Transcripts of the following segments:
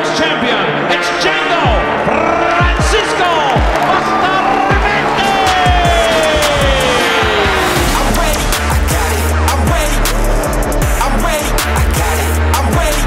next champion, it's Django Francisco Bustamante! I'm ready, I got it, I'm ready. I'm ready, I got it, I'm ready.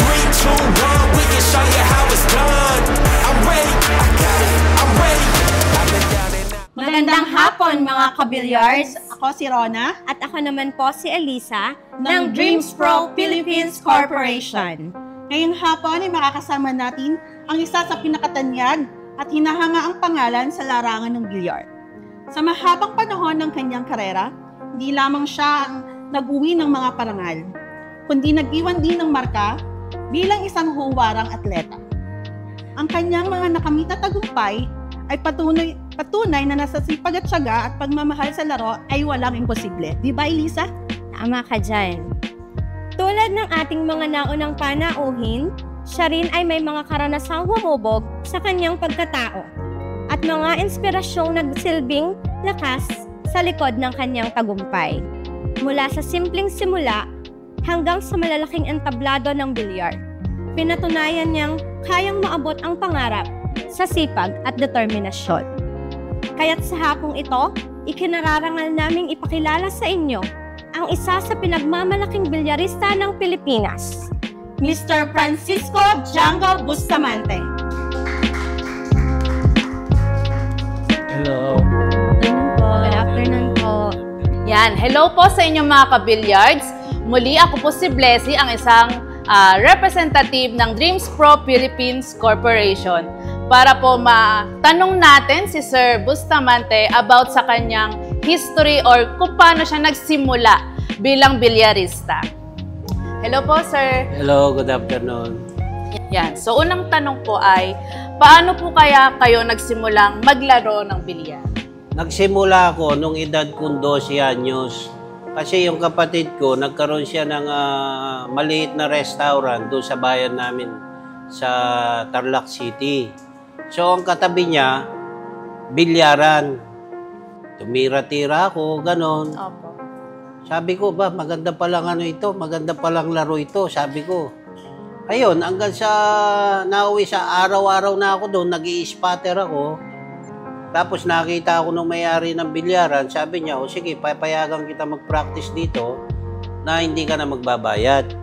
3, 2, 1, we can show you how it's done. I'm ready, I got it, I'm ready. I've been down and out. Magandang hapon mga kabilyards! Ako si Rona At ako naman po si Elisa ng Dreams Pro Philippines Corporation. Ngayong hapon ay makakasama natin ang isa sa pinakatanyag at hinahanga ang pangalan sa larangan ng bilyar. Sa mahabang panahon ng kanyang karera, hindi lamang siya ang nag-uwi ng mga parangal, kundi nag-iwan din ng marka bilang isang huwarang atleta. Ang kanyang mga nakamit na tagumpay ay patunay na nasa sipag at tiyaga at pagmamahal sa laro ay walang imposible. Di ba, Elisa? Tama ka dyan. Tulad ng ating mga naunang panauhin, siya rin ay may mga karanasang humubog sa kanyang pagkatao at mga inspirasyong nagsilbing lakas sa likod ng kanyang tagumpay. Mula sa simpleng simula hanggang sa malalaking entablado ng bilyar, pinatunayan niyang kayang maabot ang pangarap sa sipag at determinasyon. Kaya't sa hapong ito, ikinararangal naming ipakilala sa inyo ang isa sa pinagmamalaking bilyarista ng Pilipinas, Mr. Francisco Django Bustamante. Hello. Good afternoon po. Yan, hello po sa inyong mga kabilyards. Muli ako po si Blessy, ang isang representative ng Dreams Pro Philippines Corporation, para po matanong natin si Sir Bustamante about sa kanyang history or kung paano siya nagsimula bilang bilyarista. Hello po, sir. Hello, good afternoon. Yan. So, unang tanong po ay, paano po kaya kayo nagsimulang maglaro ng bilyar? Nagsimula ako nung edad kong 12 anyos. Kasi yung kapatid ko, nagkaroon siya ng maliit na restaurant doon sa bayan namin sa Tarlac City. So, ang katabi niya, bilyaran. Tumira-tira ako, ganon. Opo. Sabi ko, ba, maganda palang ano ito, maganda palang laro ito, sabi ko. Ayun, hanggang sa nauwi sa araw-araw na ako doon, nag-i-spatter ako. Tapos nakita ako nung may-ari ng bilyaran, sabi niya, o sige, papayagan kita mag-practice dito na hindi ka na magbabayad.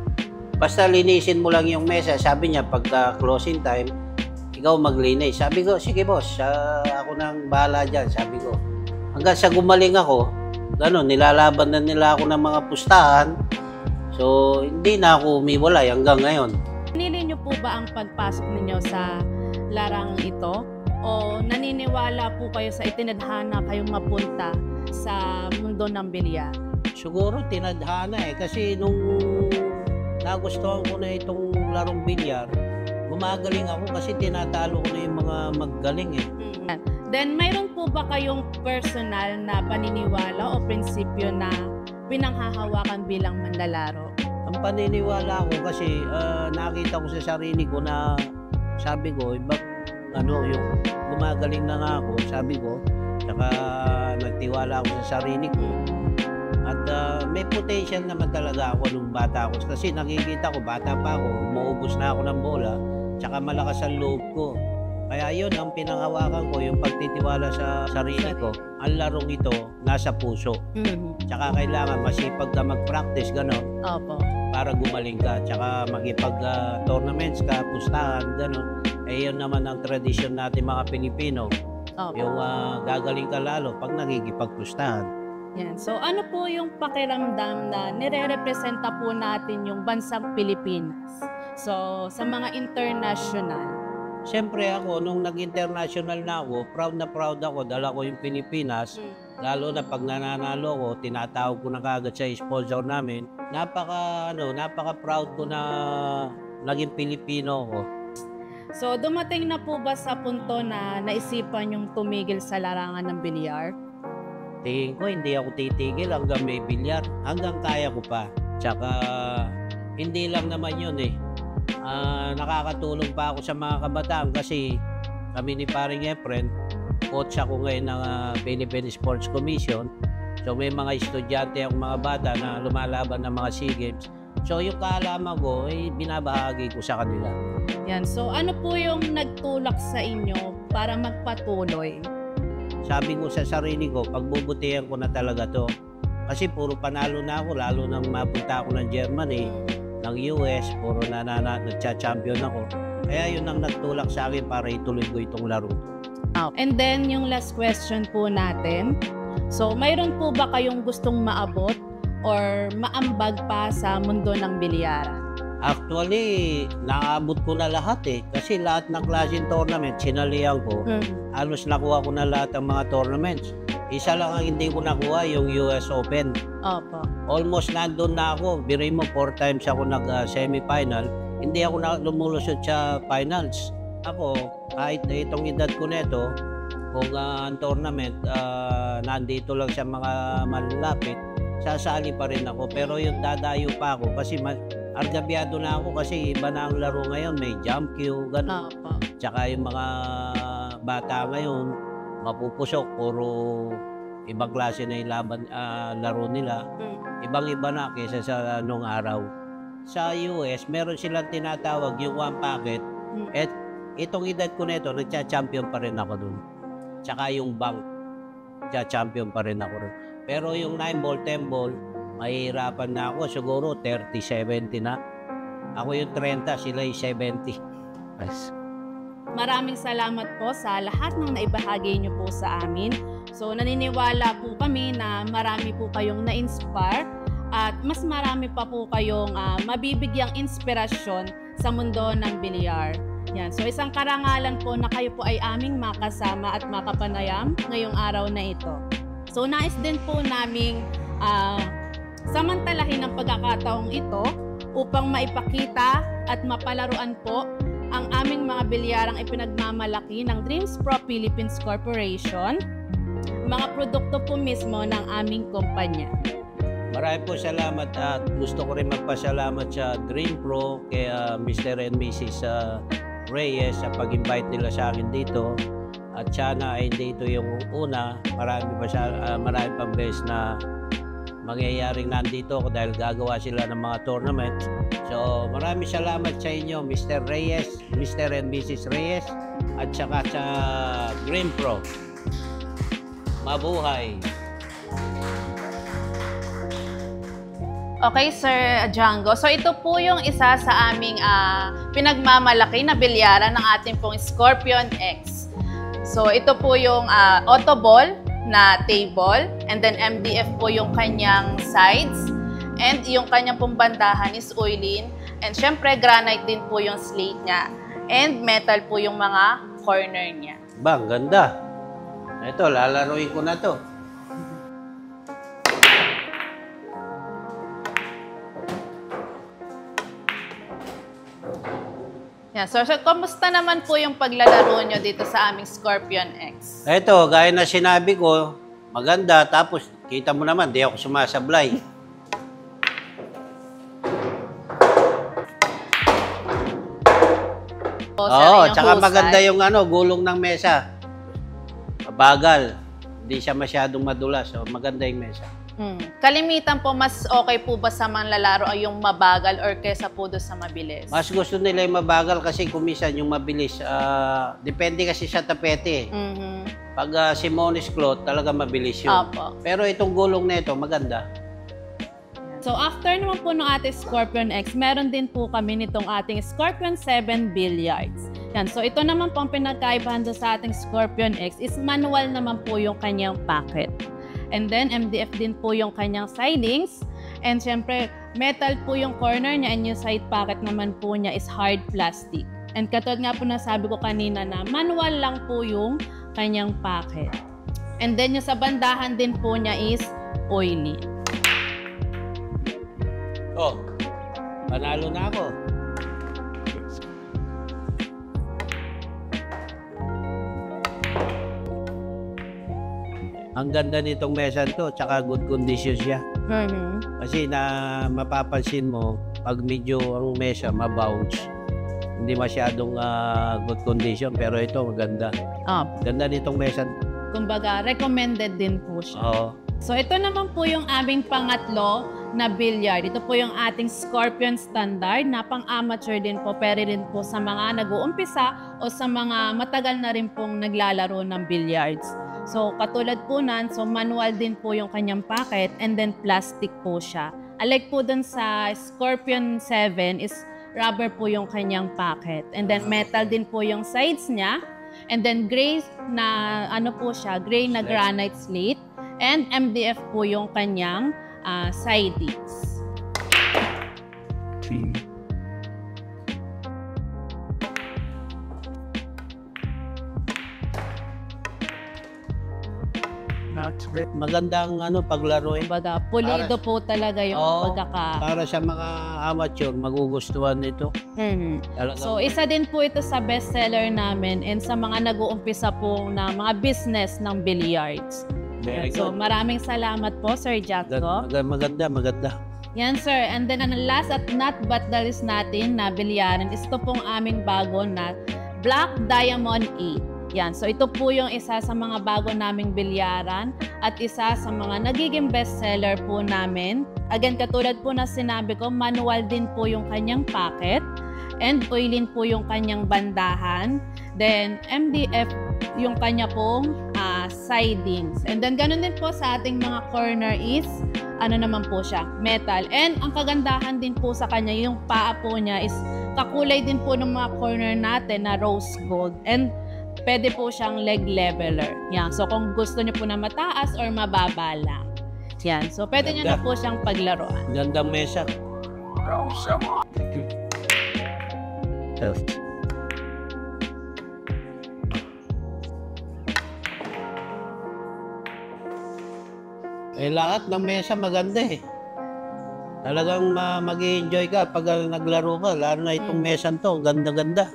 Basta linisin mo lang yung mesa, sabi niya, pagka closing time, ikaw maglinis. Sabi ko, sige boss, ako nang bahala dyan, sabi ko. Hanggang sa gumaling ako, gano'n, nilalaban na nila ako ng mga pustahan. So, hindi na ako umiwalay hanggang ngayon. Pinili niyo po ba ang pagpasok ninyo sa larangang ito? O naniniwala po kayo sa itinadhana kayong mapunta sa mundo ng bilyar? Siguro tinadhana kasi nung nagustuhan ko na itong larong bilyar, gumagaling ako kasi tinatalo ko na yung mga maggaling Then, mayroon po ba kayong personal na paniniwala o prinsipyo na pinanghahawakan bilang manlalaro? Ang paniniwala ko kasi nakita ko sa sarili ko na sabi ko, yung gumagaling na nga ako, sabi ko, saka nagtiwala ako sa sarili ko. At may potential naman talaga ako nung bata ako. Kasi nakikita ko, bata pa ako, umuubos na ako ng bola, tsaka malakas ang loob ko. Kaya yun, ang pinanghawakan ko, yung pagtitiwala sa sarili ko. Ang larong ito, nasa puso. Tsaka kailangan masipag ka mag-practice, gano'n. Opo. Para gumaling ka. Tsaka makipag-tournaments ka, pustahan, gano'n. Eh yun naman ang tradisyon natin mga Pilipino. Opo. Yung gagaling ka lalo pag nagigipagpustahan. Yan. So, ano po yung pakiramdam na nire-representa po natin yung bansang Pilipinas? So, sa mga international. Siyempre ako, nung nag-international na ako, proud ako, dala ko yung Pilipinas. Lalo na pag nananalo ko, tinatawag ko na kagad sa sponsor namin. Napaka-proud ko na naging Pilipino ko. So, dumating na po ba sa punto na naisipan yung tumigil sa larangan ng bilyar? Tingin ko, hindi ako titigil hanggang may bilyar. Hanggang kaya ko pa. Tsaka, hindi lang naman yun nakakatulong pa ako sa mga kabataan kasi kami ni paring Efren, coach ako ngayon ng Philippine Sports Commission. So may mga estudyante ang mga bata na lumalaban ng mga SEA Games. So yung kaalaman ko, binabahagi ko sa kanila. Yan. So ano po yung nagtulak sa inyo para magpatuloy? Sabi ko sa sarili ko, pagbubutihan ko na talaga to. Kasi puro panalo na ako, lalo nang mapunta ako ng Germany, ng US, puro nagcha-champion ako. Kaya yun ang nagtulak sa akin para ituloy ko itong laro. And then yung last question po natin. So mayroon po ba kayong gustong maabot or maambag pa sa mundo ng bilyaran? Actually, naabot ko na lahat Kasi lahat ng klaseng tournament, sinalihan ko. Halos nakuha ko na lahat ng mga tournaments. Isa lang ang hindi ko nakuha, yung US Open. Opo. Almost nandun na ako. Biruin mo, 4 times ako nag-semifinal. Hindi ako lumulusot sa finals. Ako, kahit itong edad ko neto, kung ang tournament nandito lang sa mga malalapit, sasali pa rin ako. Pero yung dadayo pa ako kasi argabyado na ako kasi iba na ang laro ngayon. May jump cue, gano'n. Tsaka yung mga bata ngayon, mapupusok, puro ibang klase na yung laro nila. Ibang-iba na kaysa sa nung araw. Sa US, meron silang tinatawag yung one packet. At itong edad ko nito, nagcha-champion pa rin ako dun. Tsaka yung bank, nagcha-champion pa rin ako dun. Pero yung 9 ball, 10 ball, mahihirapan na ako. Siguro 30-70 na. Ako yung 30, sila yung 70. Yes. Maraming salamat po sa lahat ng naibahagi niyo po sa amin. So naniniwala po kami na marami po kayong na-inspire at mas marami pa po kayong mabibigyang inspirasyon sa mundo ng bilyar. Yan. So isang karangalan po na kayo po ay aming makasama at makapanayam ngayong araw na ito. So nais din po naming samantalahin ang pagkakataong ito upang maipakita at mapalaruan po ang aming mga bilyarang ipinagmamalaki ng Dreams Pro Philippines Corporation, mga produkto po mismo ng aming kumpanya. Maraming po salamat at gusto ko rin magpasalamat sa Dream Pro kay Mr. and Mrs. Reyes sa pag-invite nila sa akin dito. At sana ay dito yung una, marami pang beses na mangyayaring nandito ako dahil gagawa sila ng mga tournament. So maraming salamat sa inyo, Mr. Reyes, Mr. and Mrs. Reyes, at saka sa Dream Pro. Mabuhay! Okay, Sir Django. So ito po yung isa sa aming pinagmamalaki na bilyaran ng ating pong Scorpion X. So ito po yung auto ball na table, and then MDF po yung kanyang sides, and yung kanyang pong bandahan is oilin, and syempre granite din po yung slate niya, and metal po yung mga corner niya. Bang, ganda! Ito, lalaroin ko na to. Yeah, so kamusta naman po yung paglalaro nyo dito sa aming Scorpion X? Ito, gaya na sinabi ko, maganda. Tapos, kita mo naman, di ako sumasablay. Oo, tsaka maganda yung gulong ng mesa. Mabagal. Hindi siya masyadong madulas. So, maganda yung mesa. Kalimitan po, mas okay po ba sa manlalaro ay yung mabagal or kesa po doon sa mabilis? Mas gusto nila yung mabagal kasi kumisan yung mabilis. Depende kasi sa tapete. Pag Simonis cloth, talaga mabilis yun. Opo. Pero itong gulong na ito, maganda. So after naman po ng ating Scorpion X, meron din po kami nitong ating Scorpion 7 Billiards. Yan. So ito naman po ang pinagkaibahan sa ating Scorpion X is manual naman po yung kanyang packet. And then MDF din po yung kanyang sidings. And syempre, metal po yung corner niya, and yung side pocket naman po niya is hard plastic. And katulad nga po na sabi ko kanina na manual lang po yung kanyang pocket. And then yung sa bandahan din po niya is oily. Oh, panalo na ako. Ang ganda nitong mesa to, tsaka good condition siya. Kasi na mapapansin mo, pag medyo ang mesa mabounce, hindi masyadong good condition, pero ito maganda. Ganda nitong mesa. Kumbaga, recommended din po siya. Oo. So ito naman po yung aming pangatlo na billiard. Ito po yung ating Scorpion Standard na pang-amateur din po, pero rin po sa mga nag-uumpisa o sa mga matagal na rin pong naglalaro ng billiards. So katulad po nan, so manual din po yung kanyang packet and then plastic po siya. Unlike po dun sa Scorpion 7 is rubber po yung kanyang packet. And then metal din po yung sides niya. And then gray na ano po siya, gray na granite slate. And MDF po yung kanyang sidings. Magandang paglaruin. Baga, pulido po talaga yung Para sa mga amateur, magugustuhan nito. So, isa din po ito sa bestseller namin and sa mga nag-uumpisa po na mga business ng billiards. So, maraming salamat po, Sir Jacko. Maganda. Yan, sir. And then, ang last at not but the least natin na bilyaran is ito pong aming bago na Black Diamond 8. Yan. So, ito po yung isa sa mga bago naming bilyaran at isa sa mga nagiging bestseller po namin. Again, katulad po na sinabi ko, manual din po yung kanyang packet and oilin po yung kanyang bandahan. Then, MDF yung kanya pong sidings. And then, ganun din po sa ating mga corner is, ano naman po siya, metal. And ang kagandahan din po sa kanya, yung paa po niya is kakulay din po ng mga corner natin na rose gold. And pwede po siyang leg leveler. Yan. So, kung gusto niyo po na mataas or mababa lang. Yan. So, pwede niyo na po siyang paglaruan. Gandang mesa. Lahat ng mesa maganda eh. Talagang mag-i-enjoy ka pag naglaro ka. Lalo na itong mesan to. Ganda-ganda.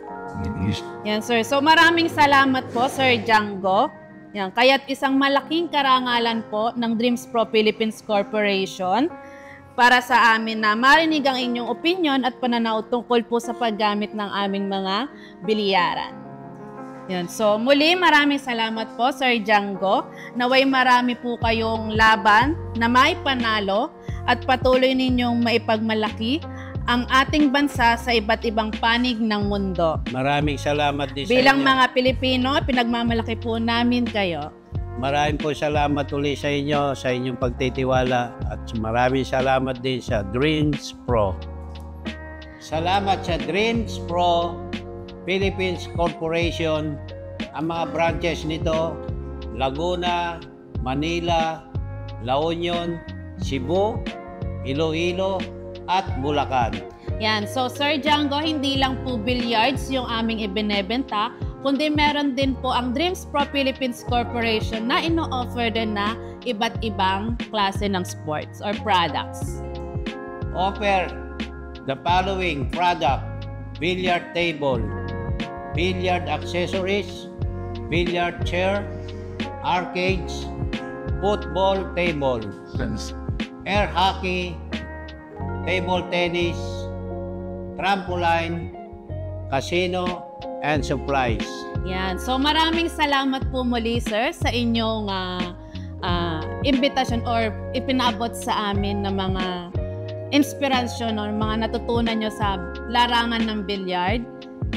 Yan, sir. So, maraming salamat po, Sir Django. Yan. Kaya't isang malaking karangalan po ng Dreams Pro Philippines Corporation para sa amin na marinig ang inyong opinion at pananaw tungkol po sa paggamit ng aming mga bilyaran. Yan. So, muli maraming salamat po, Sir Django. Naway marami po kayong laban na may panalo at patuloy ninyong maipagmalaki ang ating bansa sa iba't ibang panig ng mundo. Maraming salamat din Bilang sa inyo. mga Pilipino, pinagmamalaki po namin kayo. Maraming po salamat ulit sa inyo, sa inyong pagtitiwala at maraming salamat din sa Dreams Pro. Salamat sa Dreams Pro Philippines Corporation. Ang mga branches nito, Laguna, Manila, La Union, Cebu, Iloilo, at Bulacan. Yan. So, Sir Django, hindi lang po billiards yung aming ibinebenta, kundi meron din po ang Dreams Pro Philippines Corporation na ino-offer din na iba't ibang klase ng sports or products. Offer the following product: billiard table, billiard accessories, billiard chair, arcades, football table, air hockey, table tennis, trampoline, casino, and supplies. Yan. So maraming salamat po muli, sir, sa inyong invitation or ipinabot sa amin na mga inspirasyon or mga natutunan nyo sa larangan ng billiard.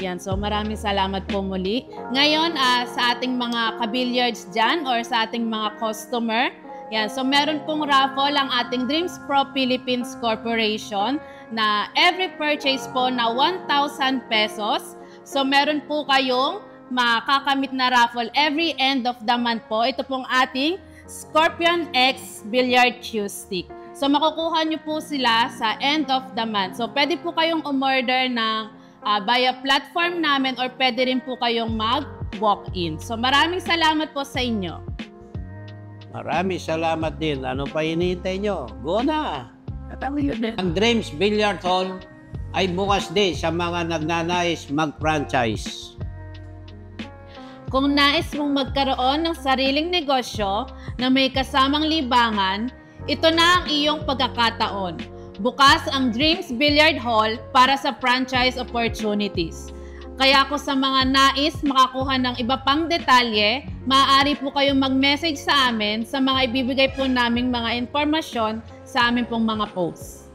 Yan. So maraming salamat po muli. Ngayon, sa ating mga ka-billiards dyan or sa ating mga customer, yan. So meron pong raffle ang ating Dreams Pro Philippines Corporation na every purchase po na 1,000 pesos. So meron po kayong makakamit na raffle every end of the month po. Ito pong ating Scorpion X Billiard Cue Stick. So makukuha nyo po sila sa end of the month. So pwede po kayong umorder ng via platform namin or pwede rin po kayong mag-walk-in. So maraming salamat po sa inyo. Maraming salamat din. Ano pa hinihintay nyo? Go na! Ang Dreams Billiard Hall ay bukas din sa mga nagnanais mag-franchise. Kung nais mong magkaroon ng sariling negosyo na may kasamang libangan, ito na ang iyong pagkakataon. Bukas ang Dreams Billiard Hall para sa franchise opportunities. Kaya kung sa mga nais makakuha ng iba pang detalye, maaari po kayong mag-message sa amin sa mga ibibigay po naming mga informasyon sa amin pong mga posts.